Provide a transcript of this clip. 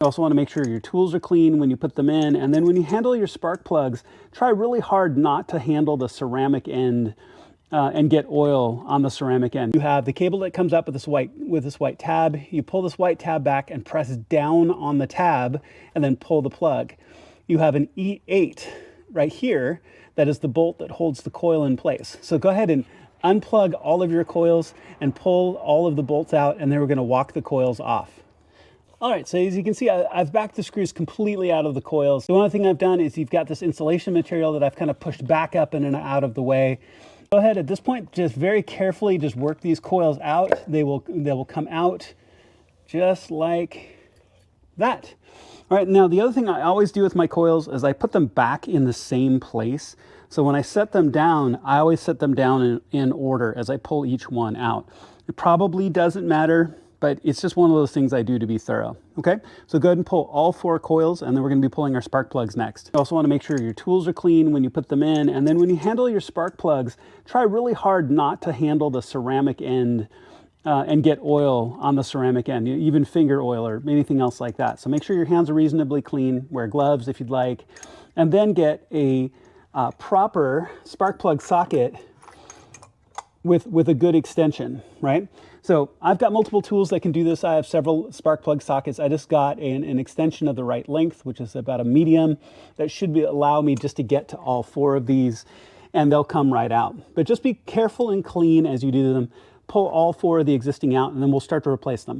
You also want to make sure your tools are clean when you put them in, and then when you handle your spark plugs, try really hard not to handle the ceramic end and get oil on the ceramic end. You have the cable that comes up with this white tab. You pull this white tab back and press down on the tab and then pull the plug. You have an E8 right here that is the bolt that holds the coil in place. So go ahead and unplug all of your coils and pull all of the bolts out, and then we're going to walk the coils off. All right, so as you can see, I've backed the screws completely out of the coils. The only thing I've done is you've got this insulation material that I've kind of pushed back up and out of the way. Go ahead at this point, just very carefully just work these coils out. They will come out just like that. All right, now the other thing I always do with my coils is I put them back in the same place. So when I set them down, I always set them down in order as I pull each one out. It probably doesn't matter, but it's just one of those things I do to be thorough. Okay, so go ahead and pull all 4 coils, and then we're going to be pulling our spark plugs next. You also want to make sure your tools are clean when you put them in, and then when you handle your spark plugs, try really hard not to handle the ceramic end and get oil on the ceramic end, even finger oil or anything else like that. So make sure your hands are reasonably clean, wear gloves if you'd like, and then get a proper spark plug socket with a good extension, right? So I've got multiple tools that can do this. I have several spark plug sockets. I just got an extension of the right length, which is about a medium. That should allow me just to get to all 4 of these, and they'll come right out. But just be careful and clean as you do them. Pull all 4 of the existing out, and then we'll start to replace them.